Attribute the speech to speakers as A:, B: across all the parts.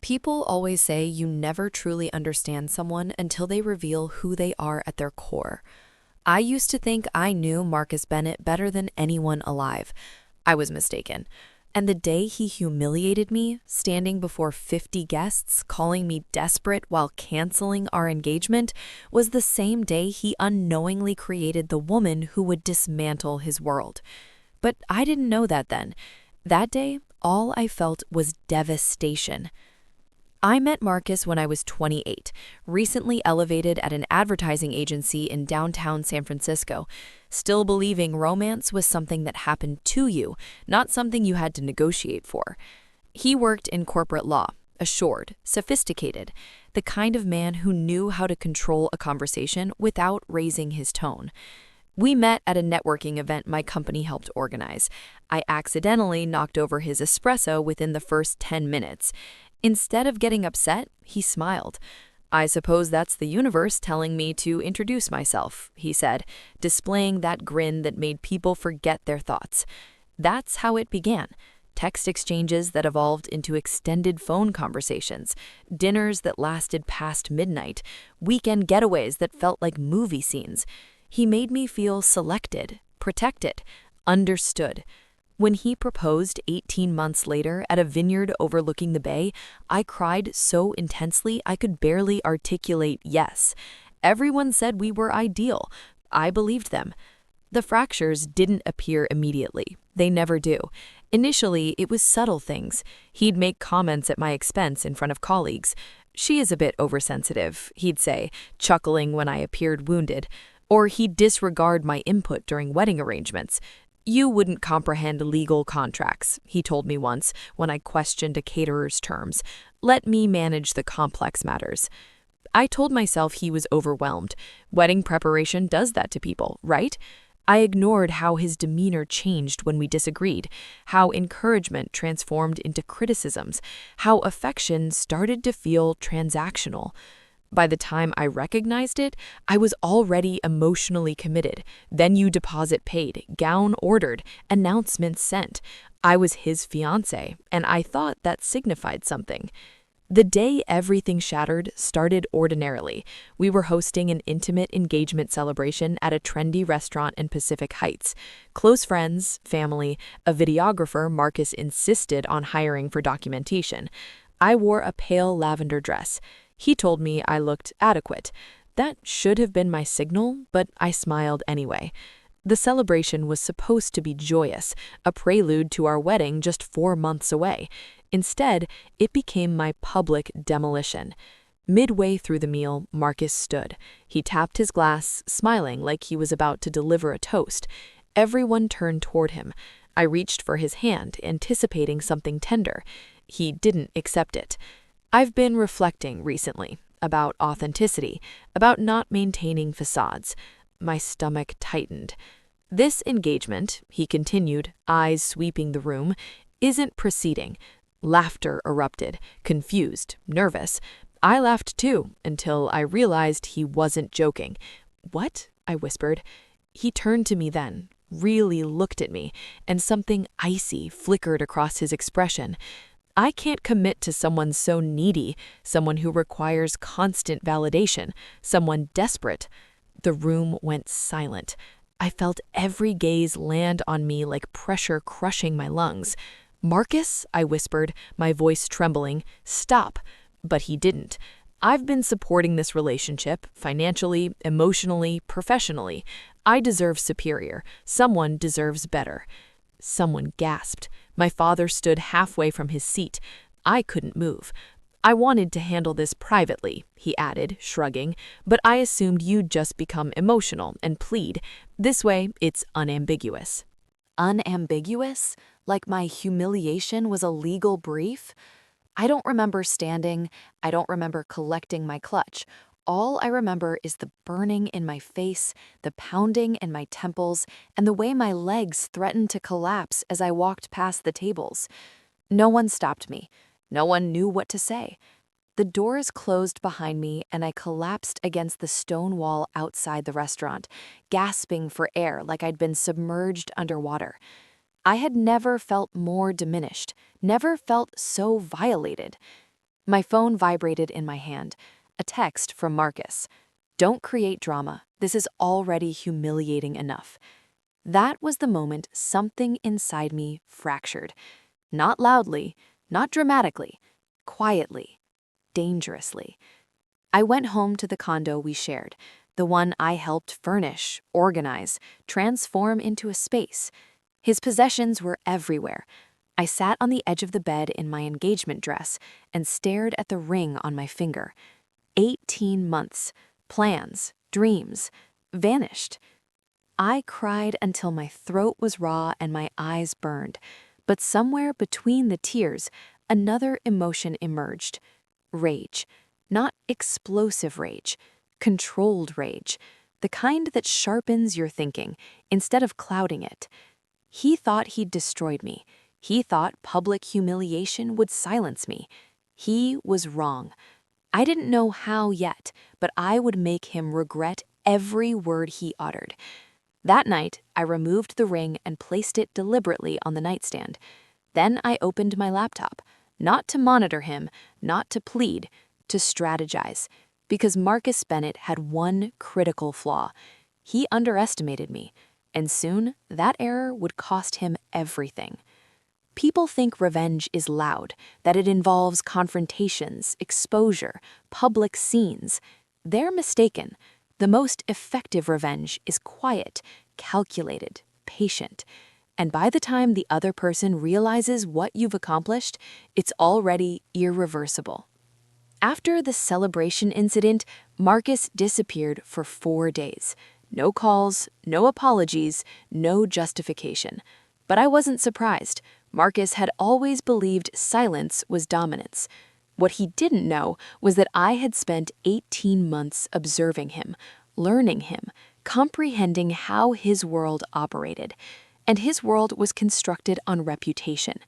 A: People always say you never truly understand someone until they reveal who they are at their core. I used to think I knew Marcus Bennett better than anyone alive. I was mistaken. And the day he humiliated me, standing before 50 guests, calling me desperate while canceling our engagement, was the same day he unknowingly created the woman who would dismantle his world. But I didn't know that then. That day, all I felt was devastation. I met Marcus when I was 28, recently elevated at an advertising agency in downtown San Francisco, still believing romance was something that happened to you, not something you had to negotiate for. He worked in corporate law, assured, sophisticated, the kind of man who knew how to control a conversation without raising his tone. We met at a networking event my company helped organize. I accidentally knocked over his espresso within the first 10 minutes. Instead of getting upset, he smiled. "I suppose that's the universe telling me to introduce myself," he said, displaying that grin that made people forget their thoughts. That's how it began. Text exchanges that evolved into extended phone conversations, dinners that lasted past midnight, weekend getaways that felt like movie scenes. He made me feel selected, protected, understood. When he proposed 18 months later at a vineyard overlooking the bay, I cried so intensely I could barely articulate yes. Everyone said we were ideal. I believed them. The fractures didn't appear immediately. They never do. Initially, it was subtle things. He'd make comments at my expense in front of colleagues. "She is a bit oversensitive," he'd say, chuckling when I appeared wounded. Or he'd disregard my input during wedding arrangements. "You wouldn't comprehend legal contracts," he told me once when I questioned a caterer's terms. "Let me manage the complex matters." I told myself he was overwhelmed. Wedding preparation does that to people, right? I ignored how his demeanor changed when we disagreed, how encouragement transformed into criticisms, how affection started to feel transactional. By the time I recognized it, I was already emotionally committed. Venue deposit paid, gown ordered, announcements sent. I was his fiancé, and I thought that signified something. The day everything shattered started ordinarily. We were hosting an intimate engagement celebration at a trendy restaurant in Pacific Heights. Close friends, family, a videographer Marcus insisted on hiring for documentation. I wore a pale lavender dress. He told me I looked adequate. That should have been my signal, but I smiled anyway. The celebration was supposed to be joyous, a prelude to our wedding just 4 months away. Instead, it became my public demolition. Midway through the meal, Marcus stood. He tapped his glass, smiling like he was about to deliver a toast. Everyone turned toward him. I reached for his hand, anticipating something tender. He didn't accept it. I've been reflecting recently about authenticity, about not maintaining facades. My stomach tightened. This engagement, he continued, eyes sweeping the room, isn't proceeding. Laughter erupted, confused, nervous. I laughed too, until I realized he wasn't joking. "What?" I whispered. He turned to me then, really looked at me, and something icy flickered across his expression. I can't commit to someone so needy, someone who requires constant validation, someone desperate. The room went silent. I felt every gaze land on me like pressure crushing my lungs. "Marcus," I whispered, my voice trembling, "stop." But he didn't. I've been supporting this relationship, financially, emotionally, professionally. I deserve superior. Someone deserves better. Someone gasped. My father stood halfway from his seat. I couldn't move. "I wanted to handle this privately," he added, shrugging, "but I assumed you'd just become emotional and plead. This way, it's unambiguous." Unambiguous? Like my humiliation was a legal brief? I don't remember standing. I don't remember collecting my clutch. All I remember is the burning in my face, the pounding in my temples, and the way my legs threatened to collapse as I walked past the tables. No one stopped me. No one knew what to say. The doors closed behind me, and I collapsed against the stone wall outside the restaurant, gasping for air like I'd been submerged underwater. I had never felt more diminished, never felt so violated. My phone vibrated in my hand. A text from Marcus. "Don't create drama. This is already humiliating enough." That was the moment something inside me fractured. Not loudly, not dramatically, quietly, dangerously. I went home to the condo we shared, the one I helped furnish, organize, transform into a space. His possessions were everywhere. I sat on the edge of the bed in my engagement dress and stared at the ring on my finger. 18 months, plans, dreams, vanished. I cried until my throat was raw and my eyes burned. But somewhere between the tears, another emotion emerged. Rage. Not explosive rage, controlled rage. The kind that sharpens your thinking instead of clouding it. He thought he'd destroyed me. He thought public humiliation would silence me. He was wrong. I didn't know how yet, but I would make him regret every word he uttered. That night, I removed the ring and placed it deliberately on the nightstand. Then I opened my laptop, not to monitor him, not to plead, to strategize. Because Marcus Bennett had one critical flaw. He underestimated me, and soon that error would cost him everything. People think revenge is loud, that it involves confrontations, exposure, public scenes. They're mistaken. The most effective revenge is quiet, calculated, patient. And by the time the other person realizes what you've accomplished, it's already irreversible. After the celebration incident, Marcus disappeared for 4 days. No calls, no apologies, no justification. But I wasn't surprised. Marcus had always believed silence was dominance. What he didn't know was that I had spent 18 months observing him, learning him, comprehending how his world operated. And his world was constructed on reputation.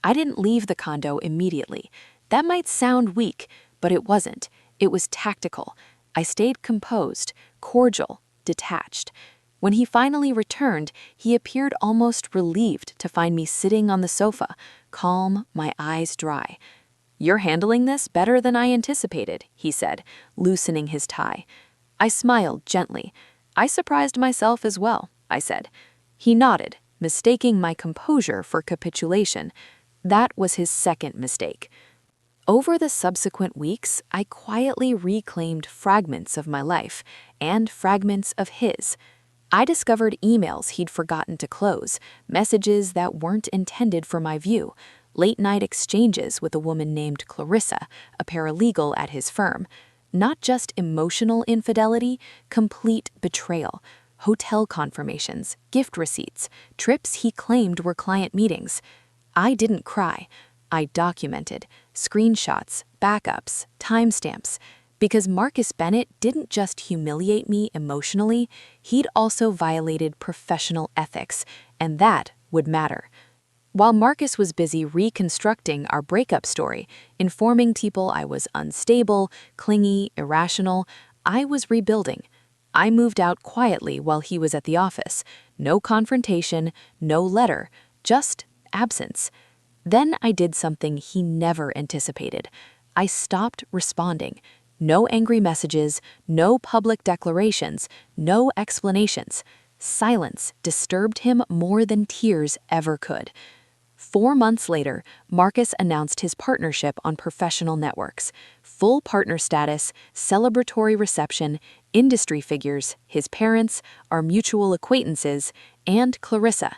A: I didn't leave the condo immediately. That might sound weak, but it wasn't. It was tactical. I stayed composed, cordial, detached. When he finally returned, he appeared almost relieved to find me sitting on the sofa, calm, my eyes dry. "You're handling this better than I anticipated," he said, loosening his tie. I smiled gently. "I surprised myself as well," I said. He nodded, mistaking my composure for capitulation. That was his second mistake. Over the subsequent weeks, I quietly reclaimed fragments of my life and fragments of his. I discovered emails he'd forgotten to close, messages that weren't intended for my view, late-night exchanges with a woman named Clarissa, a paralegal at his firm. Not just emotional infidelity, complete betrayal. Hotel confirmations, gift receipts, trips he claimed were client meetings. I didn't cry. I documented screenshots, backups, timestamps. Because Marcus Bennett didn't just humiliate me emotionally, he'd also violated professional ethics, and that would matter. While Marcus was busy reconstructing our breakup story, informing people I was unstable, clingy, irrational, I was rebuilding. I moved out quietly while he was at the office. No confrontation, no letter, just absence. Then I did something he never anticipated. I stopped responding. No angry messages, no public declarations, no explanations. Silence disturbed him more than tears ever could. 4 months later, Marcus announced his partnership on professional networks. Full partner status, celebratory reception, industry figures, his parents, our mutual acquaintances, and Clarissa.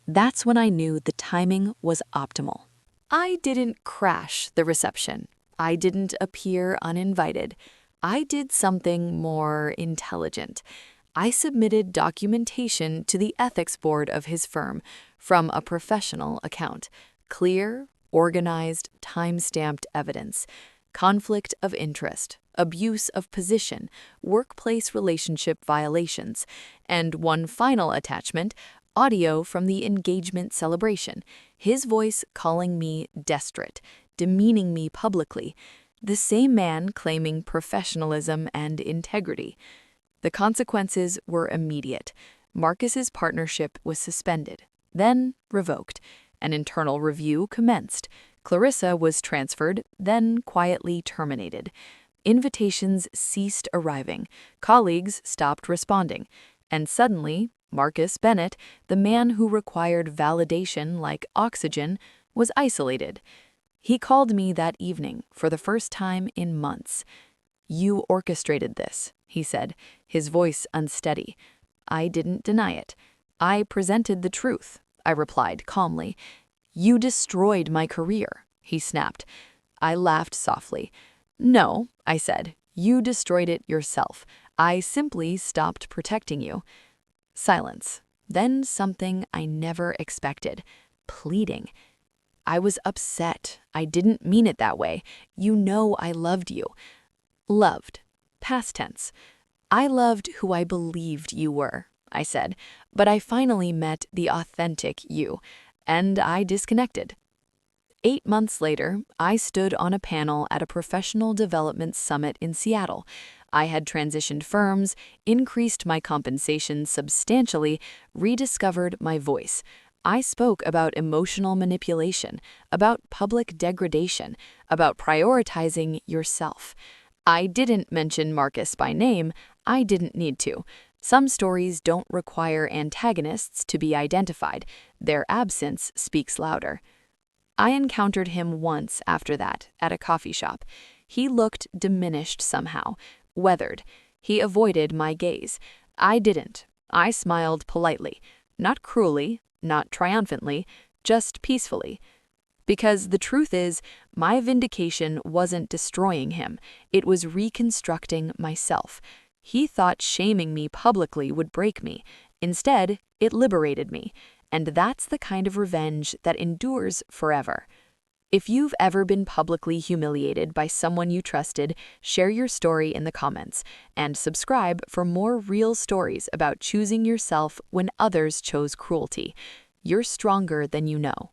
A: That's when I knew the timing was optimal. I didn't crash the reception. I didn't appear uninvited. I did something more intelligent. I submitted documentation to the ethics board of his firm from a professional account. Clear, organized, time-stamped evidence. Conflict of interest, abuse of position, workplace relationship violations, and one final attachment, audio from the engagement celebration, his voice calling me destrate, demeaning me publicly, the same man claiming professionalism and integrity. The consequences were immediate. Marcus's partnership was suspended, then revoked. An internal review commenced. Clarissa was transferred, then quietly terminated. Invitations ceased arriving, colleagues stopped responding, and suddenly, Marcus Bennett, the man who required validation like oxygen, was isolated. He called me that evening for the first time in months. "You orchestrated this," he said, his voice unsteady. I didn't deny it. "I presented the truth," I replied calmly. "You destroyed my career," he snapped. I laughed softly. "No," I said, "you destroyed it yourself. I simply stopped protecting you." Silence. Then something I never expected. Pleading. "I was upset. I didn't mean it that way. You know I loved you." Loved. Past tense. "I loved who I believed you were," I said, "but I finally met the authentic you, and I disconnected." 8 months later, I stood on a panel at a professional development summit in Seattle. I had transitioned firms, increased my compensation substantially, rediscovered my voice. I spoke about emotional manipulation, about public degradation, about prioritizing yourself. I didn't mention Marcus by name. I didn't need to. Some stories don't require antagonists to be identified. Their absence speaks louder. I encountered him once after that, at a coffee shop. He looked diminished somehow, weathered. He avoided my gaze. I didn't. I smiled politely, not cruelly, not triumphantly, just peacefully. Because the truth is, my vindication wasn't destroying him. It was reconstructing myself. He thought shaming me publicly would break me. Instead, it liberated me. And that's the kind of revenge that endures forever. If you've ever been publicly humiliated by someone you trusted, share your story in the comments, and subscribe for more real stories about choosing yourself when others chose cruelty. You're stronger than you know.